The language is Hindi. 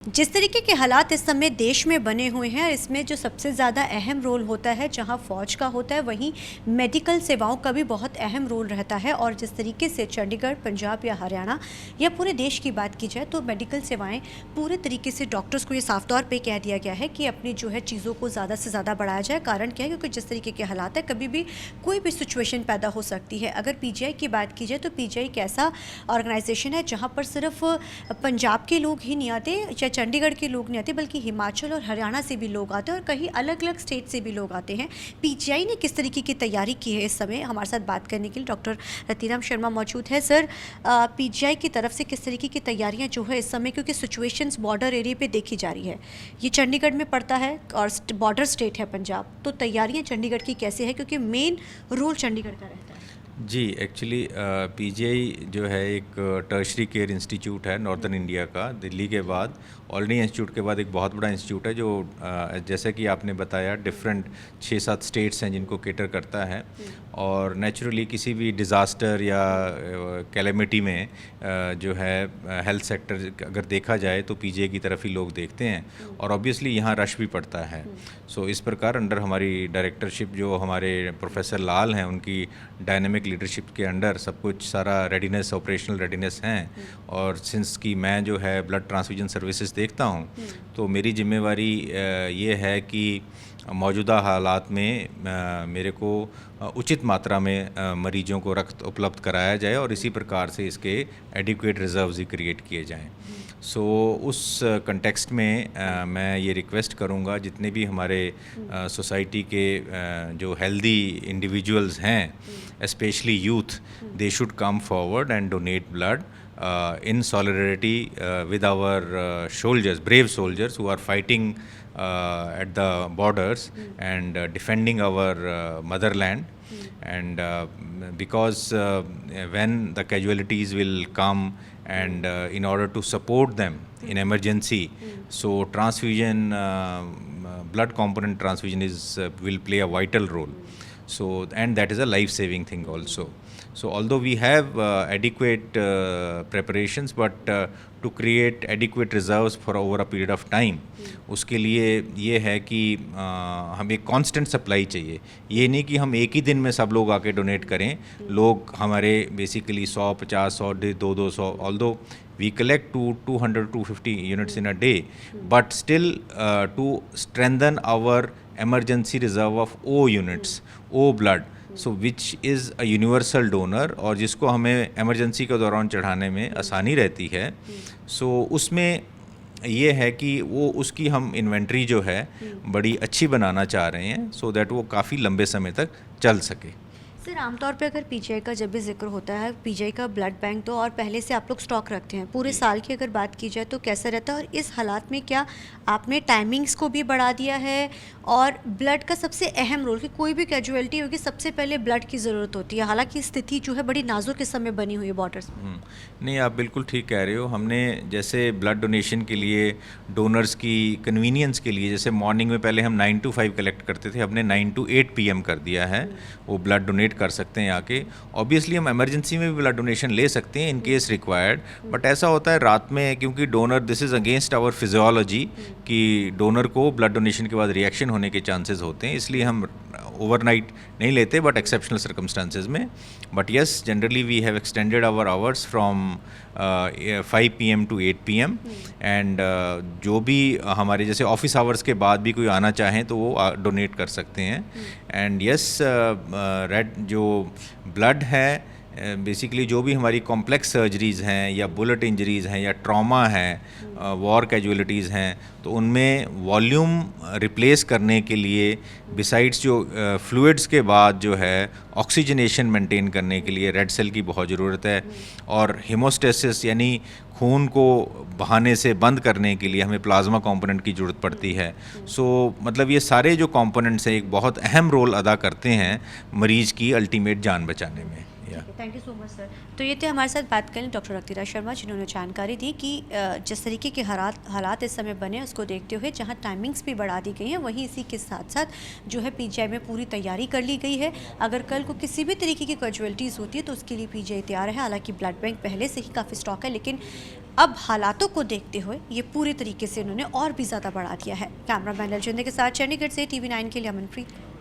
जिस तरीके के हालात इस समय देश में बने हुए हैं, इसमें जो सबसे ज़्यादा अहम रोल होता है, जहां फ़ौज का होता है, वहीं मेडिकल सेवाओं का भी बहुत अहम रोल रहता है। और जिस तरीके से चंडीगढ़, पंजाब या हरियाणा या पूरे देश की बात की जाए तो मेडिकल सेवाएं पूरे तरीके से डॉक्टर्स को ये साफ तौर पे कह दिया गया है कि अपनी जो है चीज़ों को ज़्यादा से ज़्यादा बढ़ाया जाए। कारण क्या है? क्योंकि जिस तरीके के हालात है, कभी भी कोई भी सिचुएशन पैदा हो सकती है। अगर पीजीआई की बात की जाए तो पीजीआई एक ऐसा ऑर्गेनाइजेशन है जहाँ पर सिर्फ पंजाब के लोग ही नहीं आते या चंडीगढ़ के लोग नहीं आते, बल्कि हिमाचल और हरियाणा से भी लोग आते हैं और कहीं अलग अलग स्टेट से भी लोग आते हैं। पीजीआई ने किस तरीके की तैयारी की है, इस समय हमारे साथ बात करने के लिए डॉक्टर रतिराम शर्मा मौजूद है। सर, पीजीआई की तरफ से किस तरीके की तैयारियां जो है इस समय, क्योंकि सिचुएशंस बॉर्डर एरिया पे देखी जा रही है, ये चंडीगढ़ में पड़ता है और बॉर्डर स्टेट है पंजाब, तो तैयारियाँ चंडीगढ़ की कैसे है, क्योंकि मेन रोल चंडीगढ़ का रहता है। जी, एक्चुअली पीजीआई जो है एक टर्शरी केयर इंस्टीट्यूट है नॉर्दर्न इंडिया का। दिल्ली के बाद ऑलरेडी इंस्टीट्यूट के बाद एक बहुत बड़ा इंस्टीट्यूट है जो जैसे कि आपने बताया डिफरेंट 6-7 स्टेट्स हैं जिनको केटर करता है। और नेचुरली किसी भी डिज़ास्टर या कैलेमिटी में जो है हेल्थ सेक्टर अगर देखा जाए तो पीजीआई की तरफ ही लोग देखते हैं और ऑब्वियसली यहाँ रश भी पड़ता है। सो इस प्रकार अंडर हमारी डायरेक्टरशिप जो हमारे प्रोफेसर लाल हैं, उनकी डायनेमिक लीडरशिप के अंडर सब कुछ सारा रेडीनेस, ऑपरेशनल रेडीनेस हैं। और सिंस कि मैं जो है ब्लड ट्रांसफ्यूजन सर्विसेज देखता हूँ, तो मेरी जिम्मेवारी ये है कि मौजूदा हालात में मेरे को उचित मात्रा में मरीजों को रक्त उपलब्ध कराया जाए और इसी प्रकार से इसके एडिक्वेट रिजर्व्स ही क्रिएट किए जाएं। सो उस कंटेक्स्ट में मैं ये रिक्वेस्ट करूँगा जितने भी हमारे सोसाइटी के जो हेल्दी इंडिविजुअल्स हैं, especially youth, they should come forward and donate blood in solidarity with our soldiers, brave soldiers who are fighting at the borders and defending our motherland. And because when the casualties will come and in order to support them in emergency, so transfusion, blood component transfusion will play a vital role. So, and that is a life-saving thing also. So, although we have adequate preparations, but to create adequate reserves for over a period of time, उसके लिए ये है कि हमें constant supply चाहिए। ये नहीं कि हम एक ही दिन में सब लोग आके डोनेट करें। लोग हमारे basically 100, 50, 100, 200, although we collect 200-250 units in a day, but still to strengthen our emergency reserve of O units, O blood, so which is a universal donor और जिसको हमें emergency के दौरान चढ़ाने में आसानी रहती है। सो उसमें ये है कि वो उसकी हम इन्वेंट्री जो है बड़ी अच्छी बनाना चाह रहे हैं, सो दैट वो काफ़ी लंबे समय तक चल सके। सर, आमतौर पे अगर पीजीआई का जब भी जिक्र होता है, पीजीआई का ब्लड बैंक तो और पहले से आप लोग स्टॉक रखते हैं, पूरे साल की अगर बात की जाए तो कैसा रहता है? और इस हालात में क्या आपने टाइमिंग्स को भी बढ़ा दिया है? और ब्लड का सबसे अहम रोल, कि कोई भी कैजुअलिटी होगी सबसे पहले ब्लड की ज़रूरत होती है, हालांकि स्थिति जो है बड़ी नाजुक इस समय बनी हुई है बॉर्डर्स में। नहीं, आप बिल्कुल ठीक कह रहे हो। हमने जैसे ब्लड डोनेशन के लिए डोनर्स की कन्वीनियंस के लिए, जैसे मॉर्निंग में पहले हम 9 to 5 कलेक्ट करते थे, हमने 9 to 8 PM कर दिया है। वो ब्लड डोनेट कर सकते हैं आके। ऑब्वियसली हम इमरजेंसी में भी ब्लड डोनेशन ले सकते हैं इन केस रिक्वायर्ड, बट ऐसा होता है रात में, क्योंकि donor, this is against our physiology कि डोनर को ब्लड डोनेशन के बाद रिएक्शन होने के चांसेस होते हैं, इसलिए हम ओवरनाइट नहीं लेते, बट एक्सेप्शनल सर्कमस्टांसेस में। But yes, generally we have extended hour hours from 5 PM to 8 PM। And जो भी हमारे जैसे ऑफिस आवर्स के बाद भी कोई आना चाहें तो वो डोनेट कर सकते हैं। एंड येस, रेड जो ब्लड है, बेसिकली जो भी हमारी कॉम्प्लेक्स सर्जरीज़ हैं या बुलेट इंजरीज़ हैं या ट्रॉमा है, वॉर कैजुअलिटीज़ हैं, तो उनमें वॉल्यूम रिप्लेस करने के लिए बिसाइड्स जो फ्लूइड्स के बाद जो है ऑक्सीजनेशन मेंटेन करने के लिए रेड सेल की बहुत ज़रूरत है। और हेमोस्टेसिस यानी खून को बहाने से बंद करने के लिए हमें प्लाज्मा कंपोनेंट की ज़रूरत पड़ती है। सो मतलब ये सारे जो कंपोनेंट्स हैं एक बहुत अहम रोल अदा करते हैं मरीज़ की अल्टीमेट जान बचाने में। Thank you so much sir. तो ये थे हमारे साथ बात करें डॉक्टर रतिराज शर्मा, जिन्होंने जानकारी दी कि जिस तरीके के हालात इस समय बने उसको देखते हुए जहां टाइमिंग्स भी बढ़ा दी गई हैं, वहीं इसी के साथ साथ जो है पीजीआई में पूरी तैयारी कर ली गई है। अगर कल को किसी भी तरीके की कैजुअलिटीज़ होती है तो उसके लिए पीजीआई तैयार है। हालांकि ब्लड बैंक पहले से ही काफ़ी स्टॉक है, लेकिन अब हालातों को देखते हुए ये पूरी तरीके से उन्होंने और भी ज़्यादा बढ़ा दिया है। कैमरामैन ललजिंदर के साथ चंडीगढ़ से TV9 के लिए अमनप्रीत।